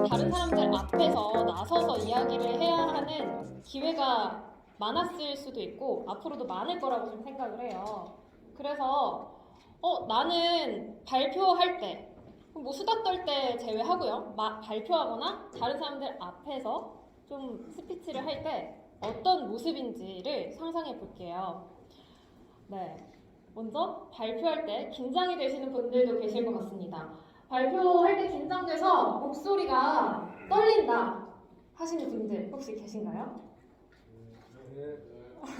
다른 사람들 앞에서 나서서 이야기를 해야 하는 기회가 많았을 수도 있고 앞으로도 많을 거라고 좀 생각을 해요. 그래서 나는 발표할 때, 뭐 수다 떨 때 제외하고요. 발표하거나 다른 사람들 앞에서 좀 스피치를 할 때 어떤 모습인지를 상상해 볼게요. 네. 먼저 발표할 때 긴장이 되시는 분들도 계실 것 같습니다. 발표할 때 긴장돼서 목소리가 떨린다 하시는 분들 혹시 계신가요?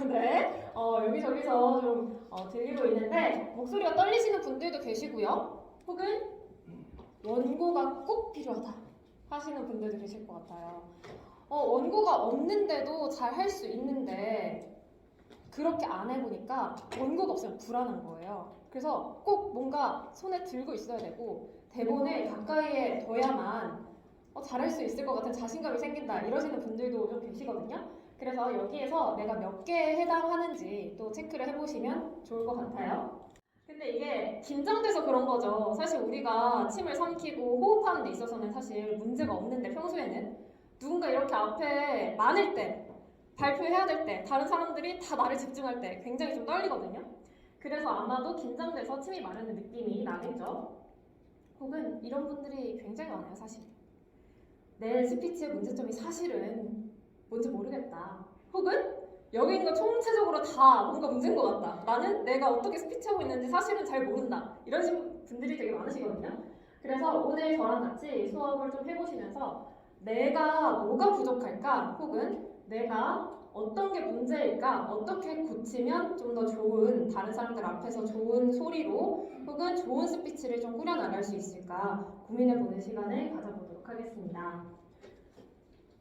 네. 여기저기서 좀 들리고 있는데 목소리가 떨리시는 분들도 계시고요. 혹은 원고가 꼭 필요하다 하시는 분들도 계실 것 같아요. 원고가 없는데도 잘 할 수 있는데 그렇게 안 해보니까 원고가 없으면 불안한 거예요. 그래서 꼭 뭔가 손에 들고 있어야 되고 대본을 가까이에 둬야만 잘할 수 있을 것 같은 자신감이 생긴다 이러시는 분들도 좀 계시거든요. 그래서 여기에서 내가 몇 개에 해당하는지 또 체크를 해보시면 좋을 것 같아요. 근데 이게 긴장돼서 그런 거죠. 사실 우리가 침을 삼키고 호흡하는 데 있어서는 사실 문제가 없는데 평소에는 누군가 이렇게 앞에 많을 때 발표해야 될 때, 다른 사람들이 다 나를 집중할 때 굉장히 좀 떨리거든요. 그래서 아마도 긴장돼서 침이 마르는 느낌이 나겠죠. 혹은 이런 분들이 굉장히 많아요, 사실. 내 스피치의 문제점이 사실은 뭔지 모르겠다. 혹은 여기 있는 거 총체적으로 다 뭔가 문제인 것 같다. 나는 내가 어떻게 스피치하고 있는지 사실은 잘 모른다. 이런 분들이 되게 많으시거든요. 그래서 오늘 저랑 같이 수업을 좀 해보시면서 내가 뭐가 부족할까? 혹은 내가 어떤 게 문제일까? 어떻게 고치면 좀 더 좋은 다른 사람들 앞에서 좋은 소리로 혹은 좋은 스피치를 좀 꾸려나갈 수 있을까 고민해보는 시간을 가져보도록 하겠습니다.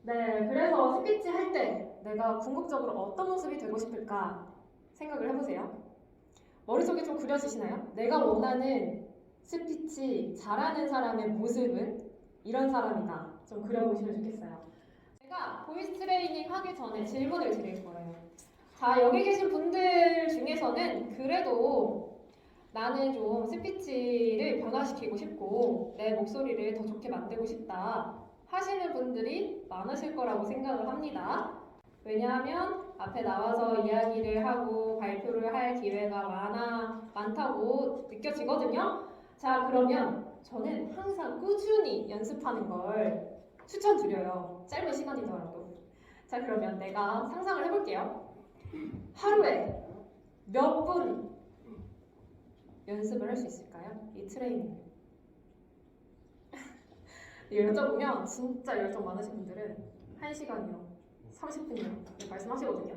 네, 그래서 스피치 할 때 내가 궁극적으로 어떤 모습이 되고 싶을까 생각을 해보세요. 머릿속에 좀 그려지시나요? 내가 원하는 스피치 잘하는 사람의 모습은 이런 사람이다. 좀 그려보시면 좋겠어요. 제가 보이스 트레이닝 하기 전에 질문을 드릴 거예요. 자, 여기 계신 분들 중에서는 그래도 나는 좀 스피치를 변화시키고 싶고 내 목소리를 더 좋게 만들고 싶다 하시는 분들이 많으실 거라고 생각을 합니다. 왜냐하면 앞에 나와서 이야기를 하고 발표를 할 기회가 많다고 느껴지거든요. 자, 그러면 저는 항상 꾸준히 연습하는 걸 추천드려요. 짧은 시간이더라도. 자, 그러면 내가 상상을 해볼게요. 하루에 몇 분 연습을 할 수 있을까요? 이 트레이닝. 여쭤보면 진짜 열정 많으신 분들은 1시간이요, 30분이요 말씀하시거든요.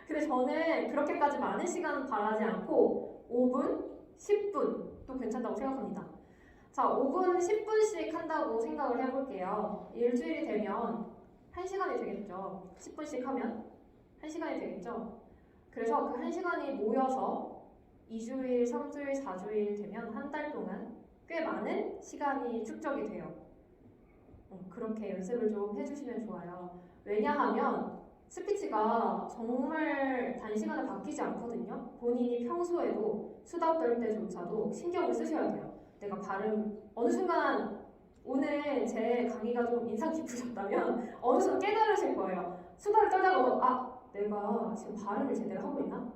근데 저는 그렇게까지 많은 시간은 바라지 않고 5분, 10분도 괜찮다고 생각합니다. 자, 5분, 10분씩 한다고 생각을 해볼게요. 일주일이 되면 1시간이 되겠죠. 10분씩 하면 1시간이 되겠죠. 그래서 그 1시간이 모여서 2주일, 3주일, 4주일 되면 한 달 동안 꽤 많은 시간이 축적이 돼요. 그렇게 연습을 좀 해주시면 좋아요. 왜냐하면 스피치가 정말 단시간에 바뀌지 않거든요. 본인이 평소에도 수다 떨 때조차도 신경을 쓰셔야 돼요. 내가 발음 어느 순간 오늘 제 강의가 좀 인상 깊으셨다면 어느 순간 깨달으실 거예요. 수다를 떨다가 내가 지금 발음을 제대로 하고 있나?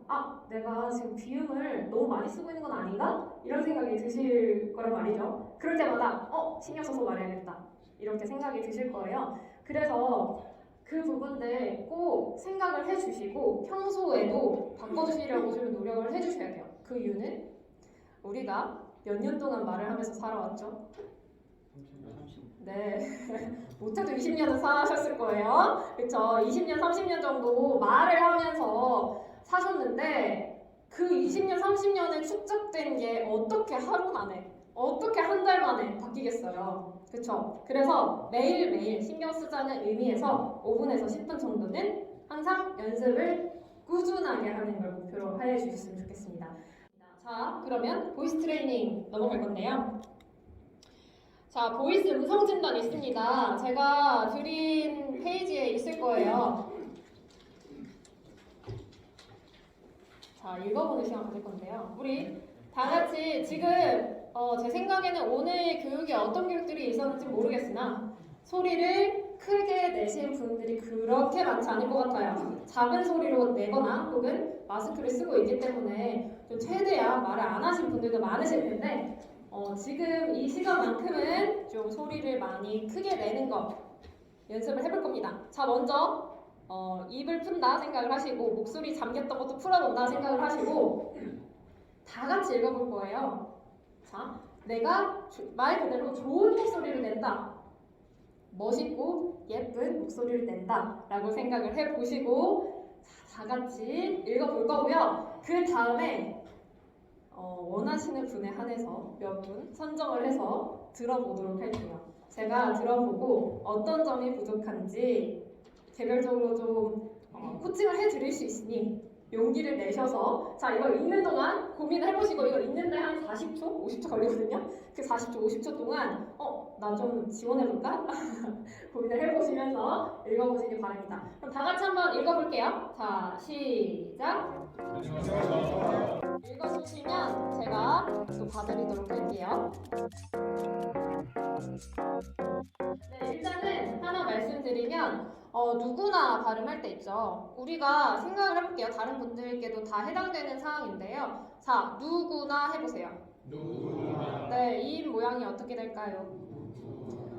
내가 지금 비음을 너무 많이 쓰고 있는 건 아닌가? 이런 생각이 드실 거란 말이죠. 그럴 때마다 신경 써서 말해야겠다 이렇게 생각이 드실 거예요. 그래서 그 부분들 꼭 생각을 해주시고 평소에도 바꿔주시려고 좀 노력을 해주셔야 돼요. 그 이유는 우리가 몇 년 동안 말을 하면서 살아왔죠? 네. 못해도 20년은 사셨을 거예요. 그쵸? 20년, 30년 정도 말을 하면서 사셨는데 그 20년, 30년에 축적된 게 어떻게 하루 만에, 어떻게 한 달 만에 바뀌겠어요? 그쵸? 그래서 매일매일 신경 쓰자는 의미에서 5분에서 10분 정도는 항상 연습을 꾸준하게 하는 걸 목표로 해 주셨으면 좋겠습니다. 자, 그러면 보이스 트레이닝 넘어갈 건데요. 자, 보이스 음성 진단 있습니다. 제가 드린 페이지에 있을 거예요. 자, 읽어보는 시간 가질 건데요. 우리 다 같이 지금 제 생각에는 오늘 교육에 어떤 교육들이 있었는지 모르겠으나 소리를 크게 내신 분들이 그렇게 많지 않을 것 같아요. 작은 소리로 내거나 혹은 마스크를 쓰고 있기 때문에 좀 최대한 말을 안 하신 분들도 많으실 텐데 지금 이 시간만큼은 좀 소리를 많이 크게 내는 거 연습을 해볼 겁니다. 자, 먼저 입을 푼다 생각을 하시고 목소리 잠겼던 것도 풀어본다 생각을 하시고 다 같이 읽어볼 거예요. 자, 내가 말 그대로 좋은 목소리를 낸다. 멋있고 예쁜 목소리를 낸다 라고 생각을 해보시고 다 같이 읽어볼 거고요. 그 다음에 원하시는 분에 한해서 몇 분 선정을 해서 들어보도록 할게요. 제가 들어보고 어떤 점이 부족한지 개별적으로 좀 코칭을 해드릴 수 있으니 용기를 내셔서 자 이걸 읽는 동안 고민을 해보시고 이걸 읽는데 한 40초? 50초 걸리거든요. 그 40초, 50초 동안 나 좀 지원해볼까? 고민을 해보시면서 읽어보시기 바랍니다. 그럼 다 같이 한번 읽어볼게요. 자, 시작! 읽어주시면 제가 또 봐드리도록 할게요. 네, 일단은 하나 말씀드리면 누구나 발음할 때 있죠. 우리가 생각을 해볼게요. 다른 분들께도 다 해당되는 사항인데요. 자, 누구나 해보세요. 누구나. 네, 이 모양이 어떻게 될까요?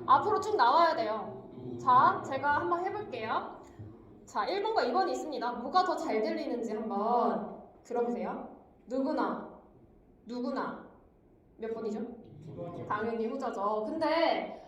앞으로 쭉 나와야 돼요. 자, 제가 한번 해볼게요. 자, 1번과 2번이 있습니다. 뭐가 더 잘 들리는지 한번 들어보세요. 누구나. 누구나. 몇 번이죠? 당연히 후자죠. 근데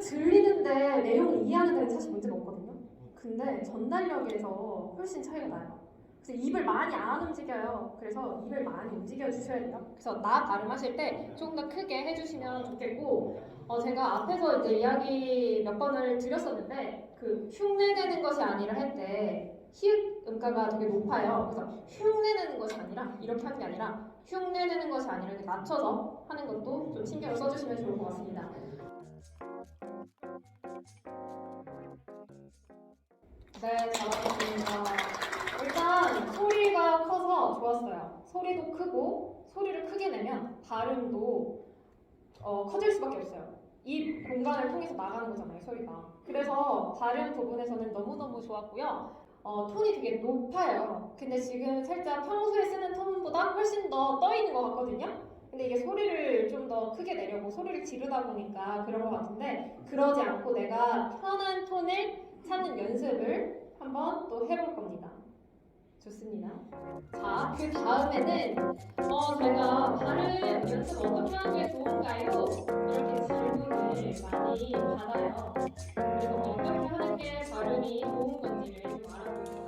들리는데 내용을 이해하는 데는 사실 문제가 없거든요. 근데 전달력에서 훨씬 차이가 나요. 그래서 입을 많이 안 움직여요. 그래서 입을 많이 움직여 주셔야 돼요. 그래서 나 발음하실 때 조금 더 크게 해주시면 좋겠고 제가 앞에서 이제 이야기 몇 번을 드렸었는데 그 흉내내는 것이 아니라 할 때 히읗 음가가 되게 높아요. 그래서 흉내내는 것이 아니라 이렇게 하는 게 아니라 흉내내는 것이 아니라 이렇게 맞춰서 하는 것도 좀 신경을 써주시면 좋을 것 같습니다. 네, 잘하셨습니다. 일단 소리가 커서 좋았어요. 소리도 크고 소리를 크게 내면 발음도 커질 수밖에 없어요. 입 공간을 통해서 나가는 거잖아요, 소리가. 그래서 발음 부분에서는 너무너무 좋았고요. 톤이 되게 높아요. 근데 지금 살짝 평소에 쓰는 톤보다 훨씬 더 떠 있는 것 같거든요. 근데 이게 소리를 좀 더 크게 내려고 소리를 지르다 보니까 그런 것 같은데 그러지 않고 내가 편한 톤을 찾는 연습을 한번 또 해볼 겁니다. 좋습니다. 자, 그 다음에는 제가 발음 연습 어떻게 하는 게 좋은가요? 이렇게 질문을 많이 받아요. 그래서 어떻게 하는 게 발음이 좋은 건지를 좀 알아보고